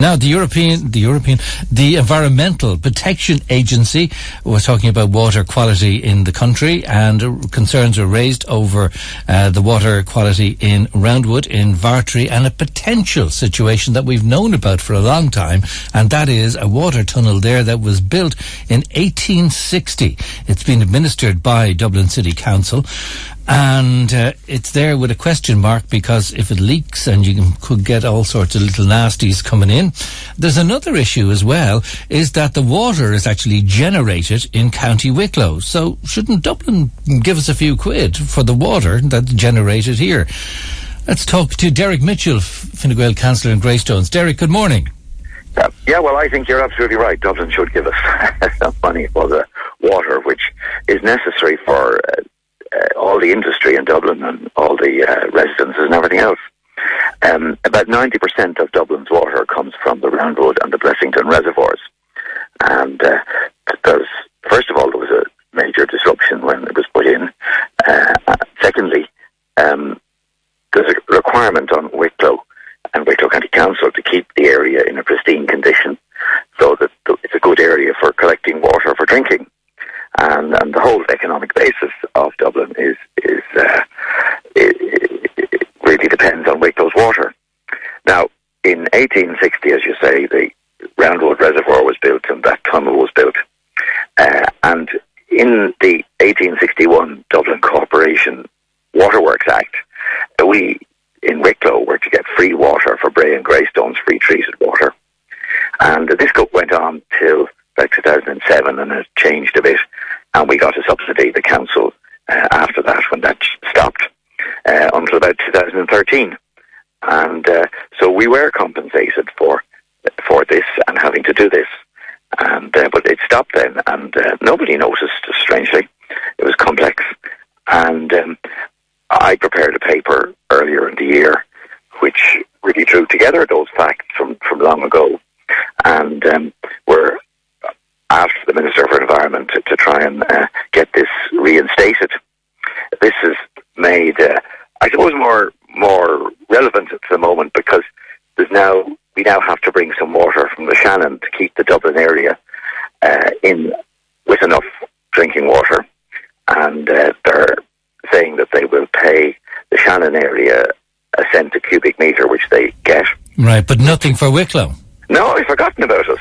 Now, the Environmental Protection Agency was talking about water quality in the country, and concerns were raised over the water quality in Roundwood, in Vartry, and a potential situation that we've known about for a long time, and that is a water tunnel there that was built in 1860. It's been administered by Dublin City Council. And it's there with a question mark, because if it leaks, and you could get all sorts of little nasties coming in. There's another issue as well, is that the water is actually generated in County Wicklow. So shouldn't Dublin give us a few quid for the water that's generated here? Let's talk to Derek Mitchell, Fine Gael councillor in Greystones. Derek, good morning. Yeah, well, I think you're absolutely right. Dublin should give us some money for the water, which is necessary for all the industry in Dublin and all the residences and everything else. About 90% of Dublin's water comes from the Roundwood and the Blessington reservoirs. And first of all, there was a major disruption when it was put in. Secondly, there's a requirement on Wicklow and Wicklow County Council to keep the area in a pristine condition, so that it's a good area for collecting water for drinking. And the whole economic basis of Dublin it really depends on Wicklow's water. Now, in 1860, as you say, the Roundwood Reservoir was built and that tunnel was built. And in the 1861 Dublin Corporation Waterworks Act, we in Wicklow were to get free water for Bray and Greystones, free treated water. And this went on till about 2007, and it changed a bit, and we got a subsidy, the council, after that, when that stopped, until about 2013. And so we were compensated for this and having to do this. And but it stopped then, and nobody noticed, strangely. It was complex. And I prepared a paper earlier in the year which really drew together those facts from long ago. And we're asked the Minister for Environment to try and get this reinstated. This is made, I suppose, more relevant at the moment, because we now have to bring some water from the Shannon to keep the Dublin area in with enough drinking water, and they're saying that they will pay the Shannon area a cent a cubic metre, which they get. Right, but nothing for Wicklow. No, I've forgotten about it.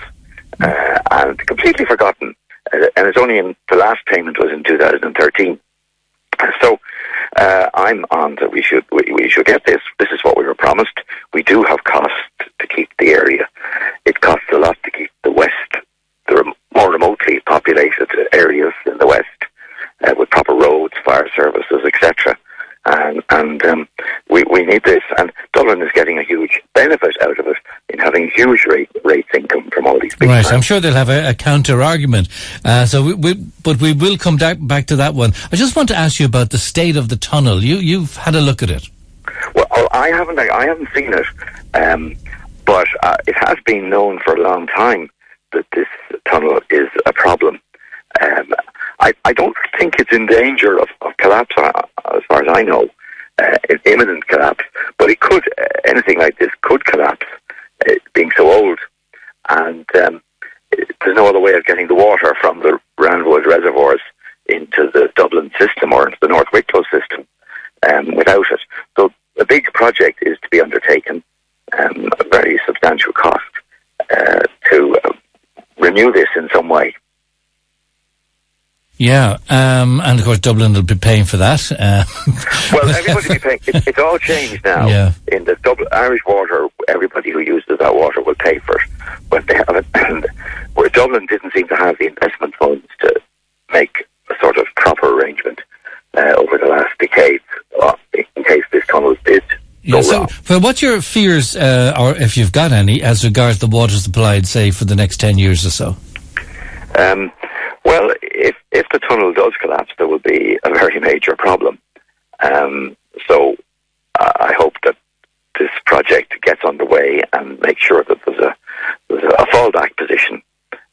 And completely forgotten. And it's only in the last payment was in 2013. So I'm on that we should get this. This is what we were promised. We do have costs to keep the area. It costs a lot to keep the west, the more remotely populated areas in the west, with proper roads, fire services, etc. And we need this, and Dublin is getting a huge benefit out of it in having huge rates income from all these big Right, plants. I'm sure they'll have a counter argument. But we will come back to that one. I just want to ask you about the state of the tunnel. You've had a look at it. Well, I haven't seen it, but it has been known for a long time that this tunnel is a problem. I don't think it's in danger of collapse, as far as I know, imminent collapse. But it could, anything like this could collapse, being so old. And there's no other way of getting the water from the Roundwood reservoirs into the Dublin system or into the North Wicklow system without it. So a big project is to be undertaken, a very substantial cost, to renew this in some way. Yeah, and of course Dublin will be paying for that. Well, everybody will be paying. It's all changed now. Yeah. In the Irish water, everybody who uses that water will pay for it when they have it. And where Dublin didn't seem to have the investment funds to make a sort of proper arrangement over the last decade, in case this tunnel did go wrong. Well, what's your fears, or if you've got any, as regards the water supply, say, for the next 10 years or so? Well, if the tunnel does collapse, there will be a very major problem. So I hope that this project gets underway and make sure that there's a fallback position.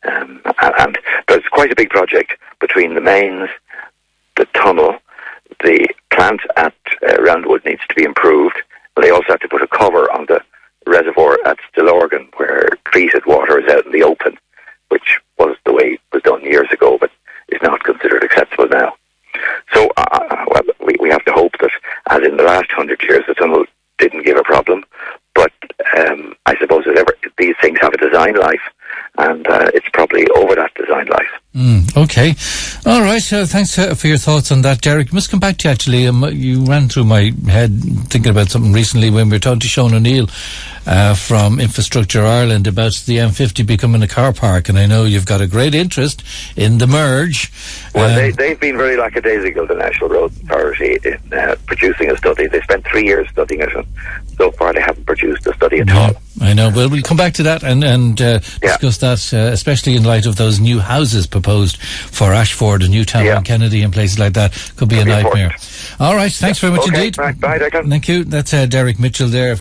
And there's quite a big project between the mains, the tunnel, the plant at Roundwood needs to be improved. And they also have to put a cover on the reservoir at Cllr, where is out in the open, which was the way it was done years ago, but is not considered acceptable now. So well, we have to hope that, as in the last 100 years, the tunnel didn't give a problem. But I suppose that these things have a design life, and it's probably over that design life. Okay. All right. Thanks for your thoughts on that, Derek. I must come back to you, actually. You ran through my head thinking about something recently when we were talking to Sean O'Neill from Infrastructure Ireland about the M50 becoming a car park, and I know you've got a great interest in the merge. Well, they've been very lackadaisical, the National Roads Authority, in producing a study. They spent 3 years studying it, and so far they haven't produced a study at all. I know. Well, we'll come back to that and discuss that, especially in light of those new houses proposed for Ashford and Newtown and Kennedy and places like that. Could be a nightmare. All right. Thanks very much indeed. Bye, Declan. Thank you. That's Derek Mitchell there.